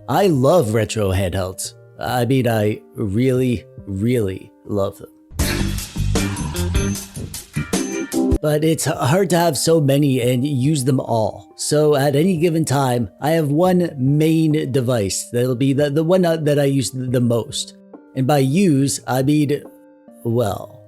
I love retro handhelds. I mean, I really, really love them. But it's hard to have so many and use them all. So at any given time, I have one main device that'll be the one that I use the most. And by use, I mean, well.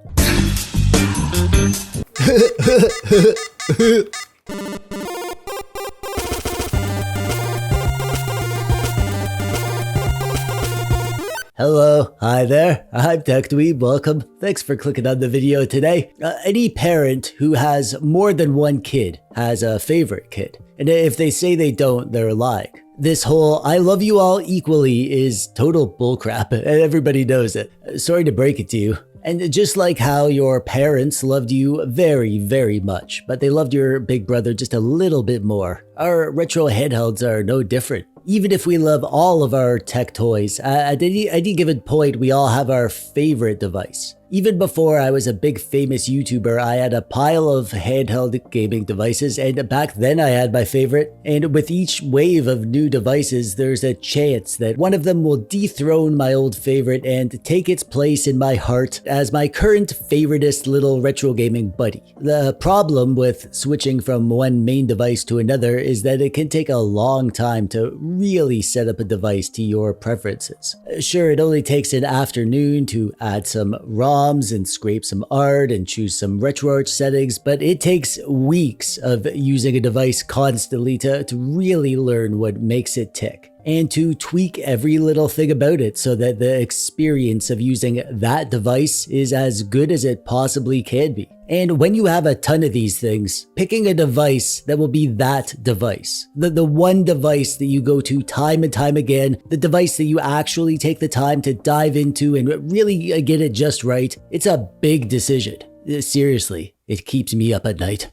Hello, hi there, I'm TechDweeb, welcome. Thanks for clicking on the video today. Any parent who has more than one kid has a favorite kid. And if they say they don't, they're lying. This whole I love you all equally is total bullcrap, and everybody knows it. Sorry to break it to you. And just like how your parents loved you very, very much, but they loved your big brother just a little bit more, our retro handhelds are no different. Even if we love all of our tech toys, at any given point, we all have our favorite device. Even before I was a big famous YouTuber, I had a pile of handheld gaming devices, and back then I had my favorite. And with each wave of new devices, there's a chance that one of them will dethrone my old favorite and take its place in my heart as my current favoritist little retro gaming buddy. The problem with switching from one main device to another is that it can take a long time to really set up a device to your preferences. Sure, it only takes an afternoon to add some ROMs and scrape some art and choose some RetroArch settings, but it takes weeks of using a device constantly to really learn what makes it tick and to tweak every little thing about it so that the experience of using that device is as good as it possibly can be. And when you have a ton of these things, picking a device that will be that device, the one device that you go to time and time again, the device that you actually take the time to dive into and really get it just right, it's a big decision. Seriously, it keeps me up at night.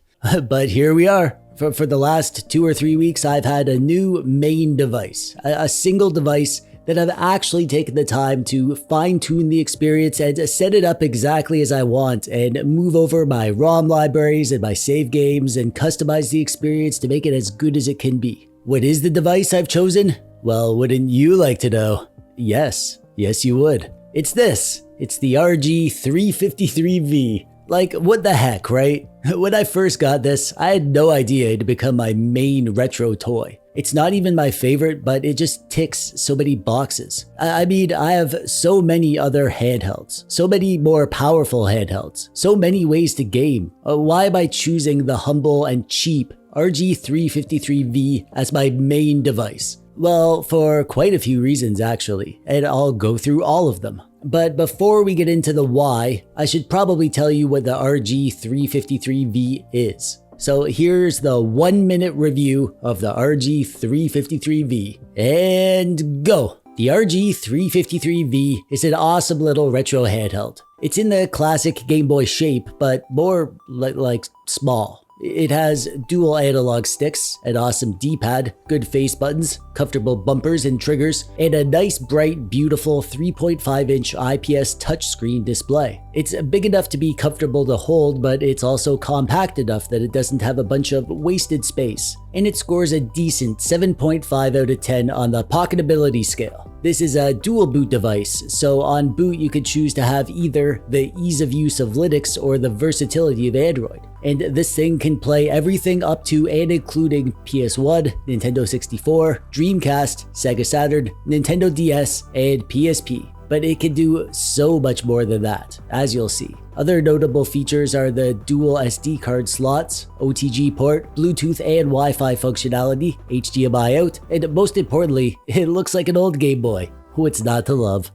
But here we are. For the last 2 or 3 weeks, I've had a new main device, a single device that I've actually taken the time to fine-tune the experience and set it up exactly as I want and move over my ROM libraries and my save games and customize the experience to make it as good as it can be. What is the device I've chosen? Well, wouldn't you like to know? Yes you would. It's this. It's the RG353V. Like, what the heck, right? When I first got this, I had no idea it'd become my main retro toy. It's not even my favorite, but it just ticks so many boxes. I mean, I have so many other handhelds, so many more powerful handhelds, so many ways to game. Why am I choosing the humble and cheap RG353V as my main device? Well, for quite a few reasons actually, and I'll go through all of them. But before we get into the why, I should probably tell you what the RG353V is. So here's the 1-minute review of the RG353V. And go! The RG353V is an awesome little retro handheld. It's in the classic Game Boy shape, but more like small. It has dual analog sticks, an awesome D-pad, good face buttons, comfortable bumpers and triggers, and a nice, bright, beautiful 3.5-inch IPS touchscreen display. It's big enough to be comfortable to hold, but it's also compact enough that it doesn't have a bunch of wasted space. And it scores a decent 7.5 out of 10 on the Portability scale. This is a dual boot device, so on boot you could choose to have either the ease of use of Linux or the versatility of Android. And this thing can play everything up to and including PS1, Nintendo 64, Dreamcast, Sega Saturn, Nintendo DS, and PSP. But it can do so much more than that, as you'll see. Other notable features are the dual SD card slots, OTG port, Bluetooth and Wi-Fi functionality, HDMI out, and most importantly, it looks like an old Game Boy. What's not to love?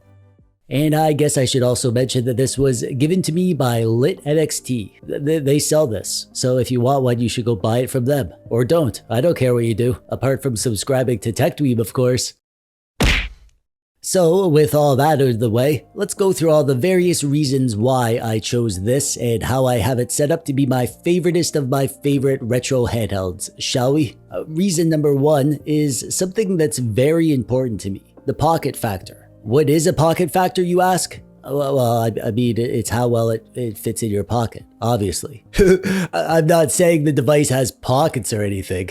And I guess I should also mention that this was given to me by LITNXT. They sell this, so if you want one, you should go buy it from them. Or don't, I don't care what you do, apart from subscribing to TechDweeb, of course. So, with all that out of the way, let's go through all the various reasons why I chose this and how I have it set up to be my favoritist of my favorite retro handhelds, shall we? Reason number 1 is something that's very important to me, the pocket factor. What is a pocket factor, you ask? Well, I mean, it's how well it fits in your pocket. obviously. I'm not saying the device has pockets or anything.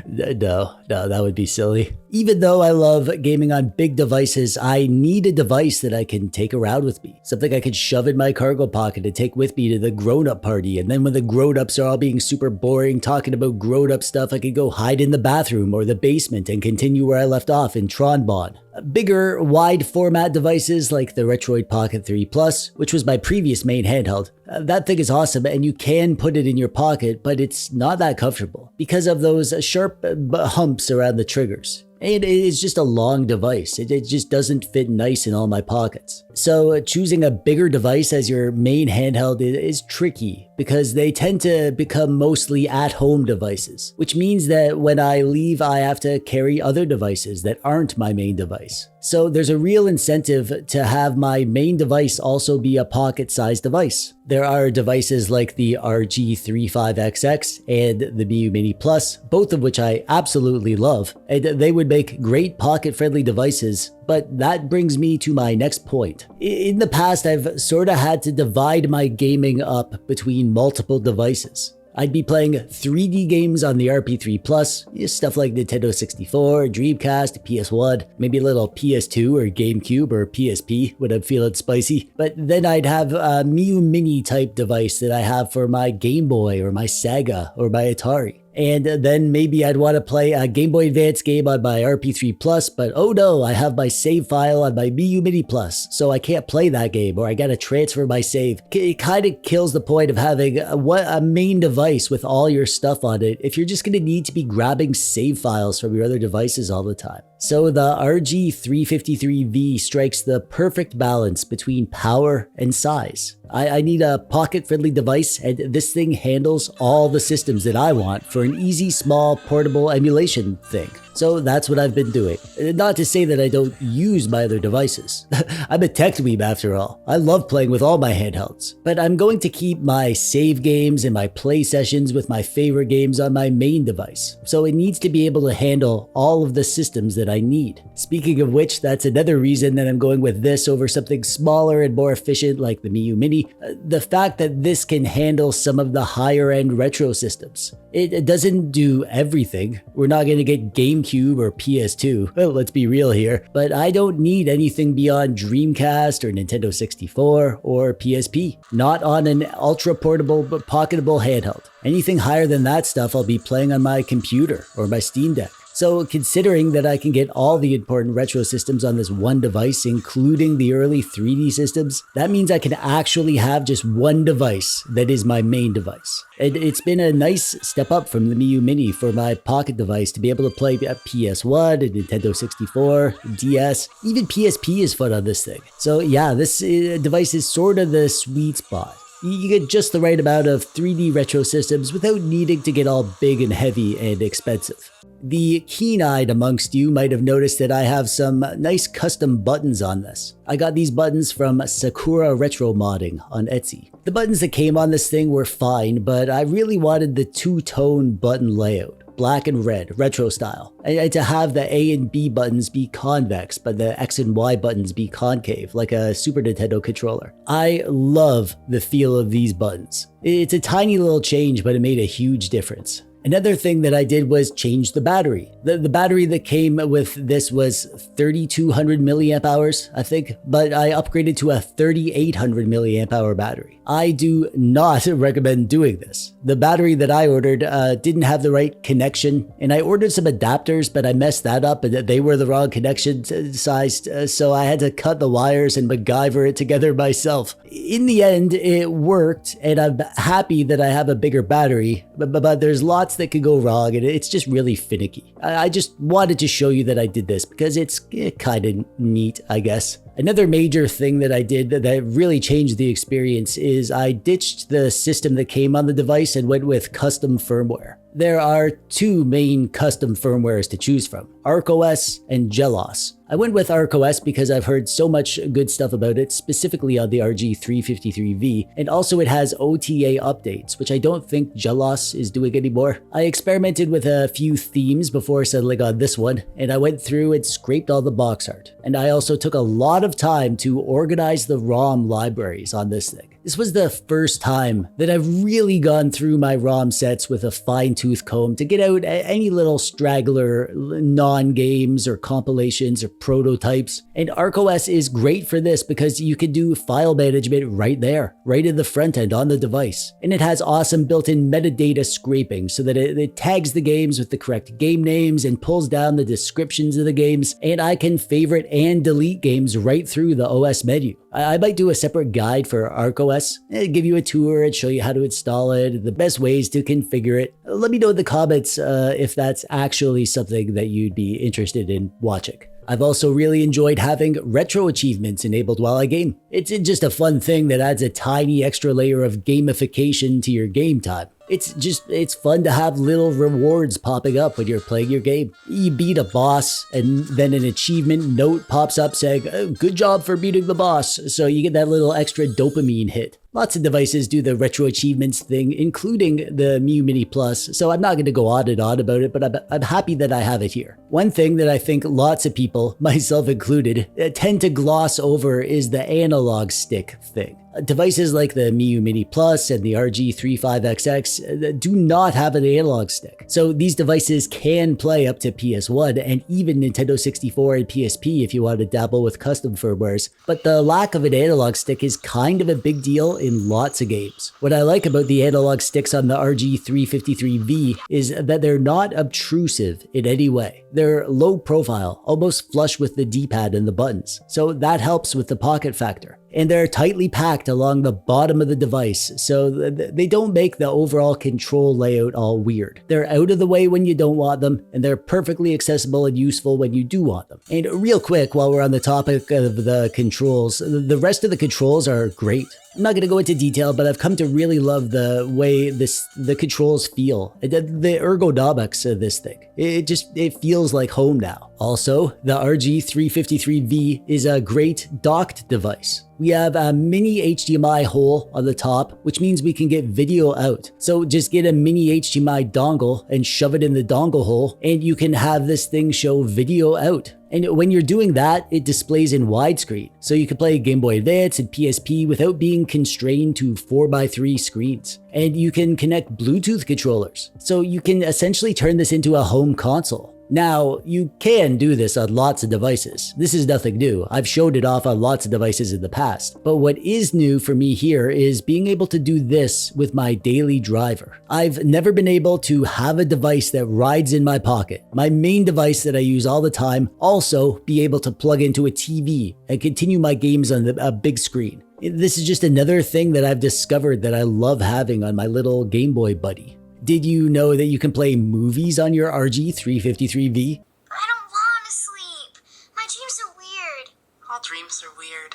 No, that would be silly. Even though I love gaming on big devices, I need a device that I can take around with me. Something I can shove in my cargo pocket and take with me to the grown-up party. And then when the grown-ups are all being super boring, talking about grown-up stuff, I could go hide in the bathroom or the basement and continue where I left off in Tronbon. Bigger, wide format devices like the Retroid Pocket 3 Plus, which was my previous main handheld. That thing is awesome and you can put it in your pocket, but it's not that comfortable because of those sharp humps around the triggers. And it is just a long device. It just doesn't fit nice in all my pockets. So choosing a bigger device as your main handheld is tricky because they tend to become mostly at-home devices, which means that when I leave, I have to carry other devices that aren't my main device. So there's a real incentive to have my main device also be a pocket-sized device. There are devices like the RG35XX and the Miu Mini Plus, both of which I absolutely love, and they would make great pocket-friendly devices. But that brings me to my next point. In the past, I've sort of had to divide my gaming up between multiple devices. I'd be playing 3D games on the RP3 Plus, stuff like Nintendo 64, Dreamcast, PS1, maybe a little PS2 or GameCube or PSP when I'm feeling spicy. But then I'd have a Miu Mini type device that I have for my Game Boy or my Sega or my Atari. And then maybe I'd want to play a Game Boy Advance game on my RP3 Plus, but oh no, I have my save file on my Miu Mini Plus, so I can't play that game, or I gotta transfer my save. It kind of kills the point of having a main device with all your stuff on it if you're just gonna need to be grabbing save files from your other devices all the time. So the RG353V strikes the perfect balance between power and size. I need a pocket-friendly device, and this thing handles all the systems that I want for an easy, small, portable emulation thing. So that's what I've been doing. Not to say that I don't use my other devices. I'm a TechDweeb after all. I love playing with all my handhelds. But I'm going to keep my save games and my play sessions with my favorite games on my main device. So it needs to be able to handle all of the systems that I need. Speaking of which, that's another reason that I'm going with this over something smaller and more efficient like the Miu Mini. The fact that this can handle some of the higher end retro systems. It doesn't do everything. We're not going to get GameCube or PS2. Well, let's be real here. But I don't need anything beyond Dreamcast or Nintendo 64 or PSP. Not on an ultra portable but pocketable handheld. Anything higher than that stuff I'll be playing on my computer or my Steam Deck. So considering that I can get all the important retro systems on this one device, including the early 3D systems, that means I can actually have just one device that is my main device. And it's been a nice step up from the Miu Mini for my pocket device to be able to play a PS1, a Nintendo 64, DS, even PSP is fun on this thing. So yeah, this device is sort of the sweet spot. You get just the right amount of 3D retro systems without needing to get all big and heavy and expensive. The keen-eyed amongst you might have noticed that I have some nice custom buttons on this. I got these buttons from Sakura Retro Modding on Etsy. The buttons that came on this thing were fine, but I really wanted the two-tone button layout. Black and red, retro style. And to have the A and B buttons be convex, but the X and Y buttons be concave, like a Super Nintendo controller. I love the feel of these buttons. It's a tiny little change, but it made a huge difference. Another thing that I did was change the battery. The battery that came with this was 3200 milliamp hours, I think, but I upgraded to a 3800 milliamp hour battery. I do not recommend doing this. The battery that I ordered didn't have the right connection, and I ordered some adapters, but I messed that up and they were the wrong connection size, so I had to cut the wires and MacGyver it together myself. In the end, it worked, and I'm happy that I have a bigger battery, but there's lots that could go wrong, and it's just really finicky. I just wanted to show you that I did this because it's kind of neat, I guess. Another major thing that I did that really changed the experience is I ditched the system that came on the device and went with custom firmware. There are two main custom firmwares to choose from, ArcOS and GelOS. I went with ArcOS because I've heard so much good stuff about it, specifically on the RG353V, and also it has OTA updates, which I don't think GelOS is doing anymore. I experimented with a few themes before settling on this one, and I went through and scraped all the box art. And I also took a lot of time to organize the ROM libraries on this thing. This was the first time that I've really gone through my ROM sets with a fine-tooth comb to get out any little straggler non-games or compilations or prototypes. And ArcOS is great for this because you can do file management right there, right in the front end on the device. And it has awesome built-in metadata scraping so that it tags the games with the correct game names and pulls down the descriptions of the games. And I can favorite and delete games right through the OS menu. I might do a separate guide for ArcOS, give you a tour and show you how to install it, the best ways to configure it. Let me know in the comments if that's actually something that you'd be interested in watching. I've also really enjoyed having retro achievements enabled while I game. It's just a fun thing that adds a tiny extra layer of gamification to your game time. It's fun to have little rewards popping up when you're playing your game. You beat a boss and then an achievement note pops up saying, oh, good job for beating the boss. So you get that little extra dopamine hit. Lots of devices do the retro achievements thing, including the Mu Mini Plus, so I'm not going to go on and on about it, but I'm happy that I have it here. One thing that I think lots of people, myself included, tend to gloss over is the analog stick thing. Devices like the Mu Mini Plus and the RG35XX do not have an analog stick. So these devices can play up to PS1 and even Nintendo 64 and PSP if you want to dabble with custom firmwares. But the lack of an analog stick is kind of a big deal in lots of games. What I like about the analog sticks on the RG353V is that they're not obtrusive in any way. They're low profile, almost flush with the D-pad and the buttons. So that helps with the pocket factor. And they're tightly packed along the bottom of the device, so they don't make the overall control layout all weird. They're out of the way when you don't want them, and they're perfectly accessible and useful when you do want them. And real quick, while we're on the topic of the controls, the rest of the controls are great. I'm not going to go into detail, but I've come to really love the way the controls feel. The ergonomics of this thing. It feels like home now. Also, the RG353V is a great docked device. We have a mini HDMI hole on the top, which means we can get video out. So just get a mini HDMI dongle and shove it in the dongle hole, and you can have this thing show video out. And when you're doing that, it displays in widescreen. So you can play Game Boy Advance and PSP without being constrained to 4x3 screens. And you can connect Bluetooth controllers. So you can essentially turn this into a home console. Now, you can do this on lots of devices. This is nothing new. I've showed it off on lots of devices in the past. But what is new for me here is being able to do this with my daily driver. I've never been able to have a device that rides in my pocket, my main device that I use all the time, also be able to plug into a TV and continue my games on a big screen. This is just another thing that I've discovered that I love having on my little Game Boy buddy. Did you know that you can play movies on your RG353V? I don't want to sleep. My dreams are weird. All dreams are weird.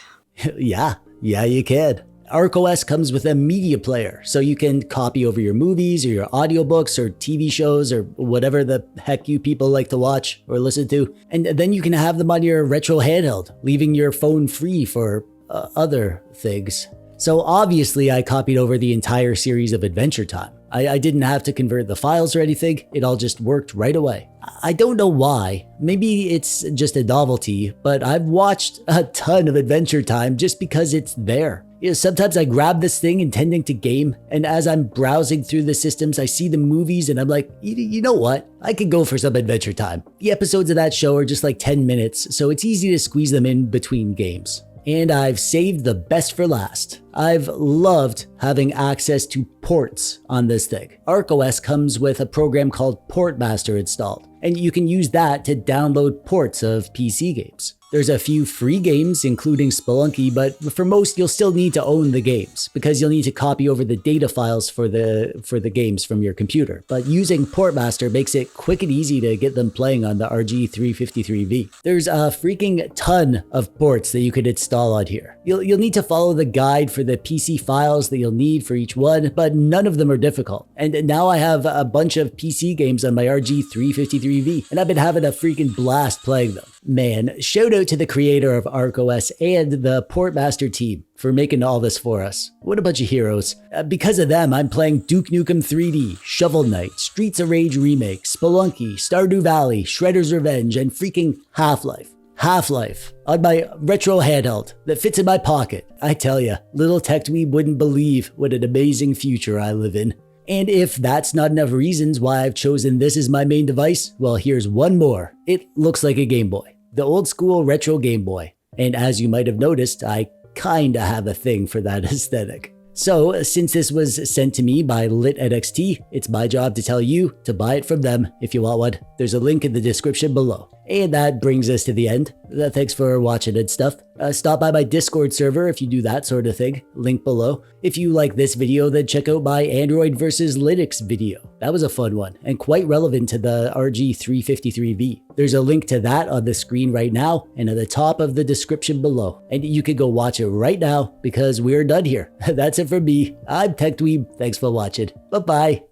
Yeah, you can. ArcOS comes with a media player, so you can copy over your movies or your audiobooks or TV shows or whatever the heck you people like to watch or listen to. And then you can have them on your retro handheld, leaving your phone free for other things. So obviously I copied over the entire series of Adventure Time. I didn't have to convert the files or anything, it all just worked right away. I don't know why, maybe it's just a novelty, but I've watched a ton of Adventure Time just because it's there. You know, sometimes I grab this thing intending to game, and as I'm browsing through the systems, I see the movies and I'm like, you know what? I could go for some Adventure Time. The episodes of that show are just like 10 minutes, so it's easy to squeeze them in between games. And I've saved the best for last. I've loved having access to ports on this thing. ArcOS comes with a program called Portmaster installed, and you can use that to download ports of PC games. There's a few free games, including Spelunky, but for most you'll still need to own the games because you'll need to copy over the data files for the games from your computer. But using Portmaster makes it quick and easy to get them playing on the RG353V. There's a freaking ton of ports that you could install on here. You'll need to follow the guide for the PC files that you'll need for each one, but none of them are difficult. And now I have a bunch of PC games on my RG353V, and I've been having a freaking blast playing them. Man, shout out to the creator of ArcOS and the Portmaster team for making all this for us. What a bunch of heroes. Because of them, I'm playing Duke Nukem 3D, Shovel Knight, Streets of Rage Remake, Spelunky, Stardew Valley, Shredder's Revenge, and freaking Half-Life. Half-Life on my retro handheld that fits in my pocket. I tell ya, little TechDweeb wouldn't believe what an amazing future I live in. And if that's not enough reasons why I've chosen this as my main device, well, here's one more. It looks like a Game Boy, the old school retro Game Boy. And as you might have noticed, I kinda have a thing for that aesthetic. So, since this was sent to me by LITNXT, it's my job to tell you to buy it from them if you want one. There's a link in the description below. And that brings us to the end. Thanks for watching and stuff. Stop by my Discord server if you do that sort of thing. Link below. If you like this video, then check out my Android versus Linux video. That was a fun one and quite relevant to the RG353V. There's a link to that on the screen right now and at the top of the description below. And you can go watch it right now because we're done here. That's it from me. I'm TechDweeb. Thanks for watching. Bye-bye.